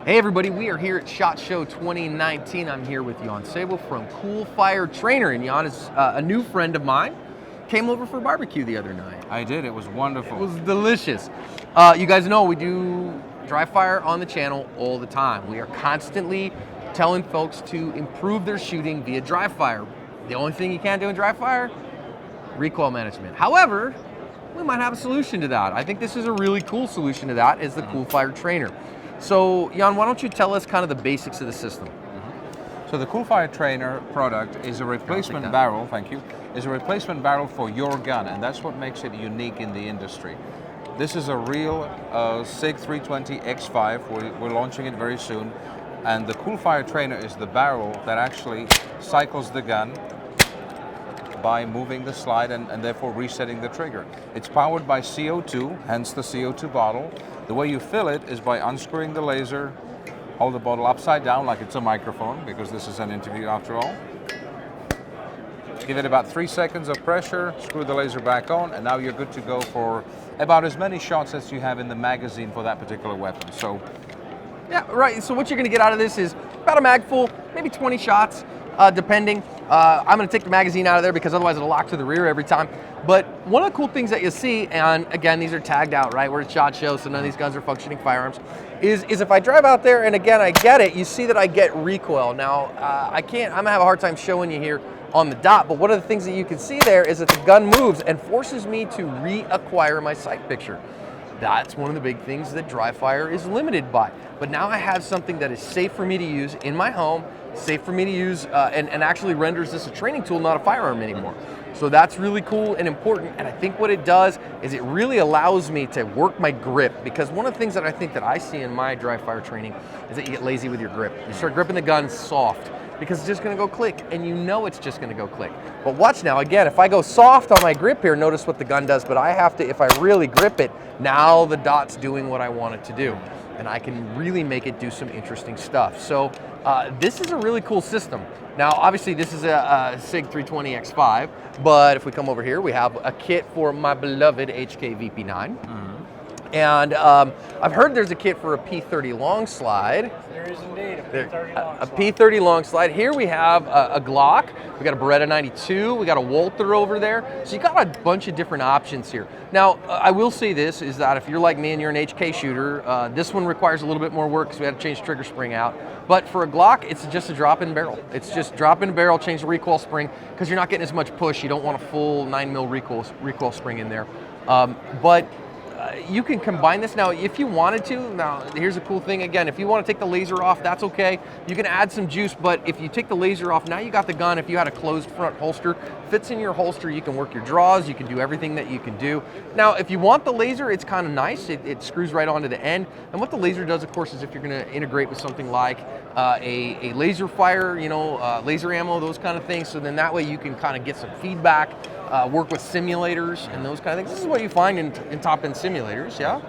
Hey everybody, we are here at SHOT Show 2019. I'm here with Jan Sable from CoolFire Trainer, and Jan is a new friend of mine. Came over for barbecue the other night. I did, it was wonderful. It was delicious. You guys know we do dry fire on the channel all the time. We are constantly telling folks to improve their shooting via dry fire. The only thing you can't do in dry fire, recoil management. However, we might have a solution to that. I think this is a really cool solution to that, is the CoolFire Trainer. So, Jan, why don't you tell us kind of the basics of the system? So the CoolFire Trainer product is a replacement barrel, thank you, is a replacement barrel for your gun, and that's what makes it unique in the industry. This is a real SIG 320 X5, we're launching it very soon, and the CoolFire Trainer is the barrel that actually cycles the gun by moving the slide and therefore resetting the trigger. It's powered by CO2, hence the CO2 bottle. The way you fill it is by unscrewing the laser, hold the bottle upside down like it's a microphone, because this is an interview after all. Give it about 3 seconds of pressure, screw the laser back on, and now you're good to go for about as many shots as you have in the magazine for that particular weapon. So, yeah, right. So what you're going to get out of this is about a mag full, maybe 20 shots, depending. I'm going to take the magazine out of there because otherwise it'll lock to the rear every time. But one of the cool things that you'll see, and again, these are tagged out, right? We're at SHOT Show, so none of these guns are functioning firearms, is if I drive out there and again, I get it, you see that I get recoil. Now, I'm going to have a hard time showing you here on the dot, but one of the things that you can see there is that the gun moves and forces me to reacquire my sight picture. That's one of the big things that dry fire is limited by. But now I have something that is safe for me to use in my home, safe for me to use, and actually renders this a training tool, not a firearm anymore. So that's really cool and important, and I think what it does is it really allows me to work my grip, because one of the things that I think that I see in my dry fire training is that you get lazy with your grip. You start gripping the gun soft, because it's just gonna go click, and you know it's just gonna go click. But watch now, again, if I go soft on my grip here, notice what the gun does, but I have to, if I really grip it, now the dot's doing what I want it to do. And I can really make it do some interesting stuff. So this is a really cool system. Now, obviously this is a SIG 320 X5, but if we come over here, we have a kit for my beloved HK VP9. And I've heard there's a kit for a P30 long slide. There is indeed a P30 long slide. A P30 long slide. Here we have a Glock. We got a Beretta 92. We got a Walther over there. So you got a bunch of different options here. Now, I will say this, is that if you're like me and you're an HK shooter, this one requires a little bit more work because we had to change trigger spring out. But for a Glock, it's just a drop-in barrel. It's just drop in barrel, change the recoil spring, because you're not getting as much push. You don't want a full 9mm recoil spring in there. You can combine this now if you wanted to. Now, here's a cool thing again. If you want to take the laser off, that's okay. You can add some juice, but if you take the laser off, now you got the gun. If you had a closed front holster, fits in your holster, you can work your draws, you can do everything that you can do. Now, if you want the laser, it's kind of nice. It screws right onto the end. And what the laser does, of course, is if you're going to integrate with something like a laser fire, laser ammo, those kind of things, so then that way you can kind of get some feedback, work with simulators and those kind of things. This is what you find in top-end simulators, yeah?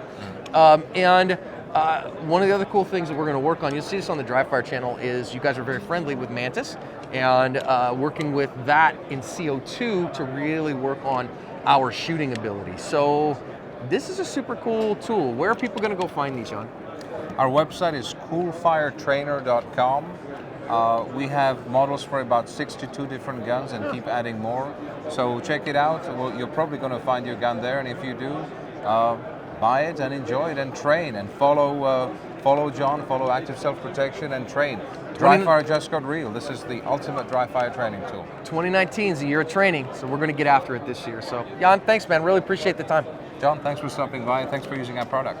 One of the other cool things that we're going to work on, you'll see this on the Dry Fire channel, is you guys are very friendly with Mantis, and working with that in CO2 to really work on our shooting ability. So this is a super cool tool. Where are people going to go find these, Jan? our website is CoolFireTrainer.com. We have models for about 62 different guns and keep adding more. So check it out. Well, you're probably going to find your gun there, and if you do, buy it and enjoy it and train and follow John, follow Active Self-Protection and train. Dry fire just got real. This is the ultimate dry fire training tool. 2019 is a year of training, so we're going to get after it this year. So Jan, thanks man, really appreciate the time. John, thanks for stopping by and thanks for using our product.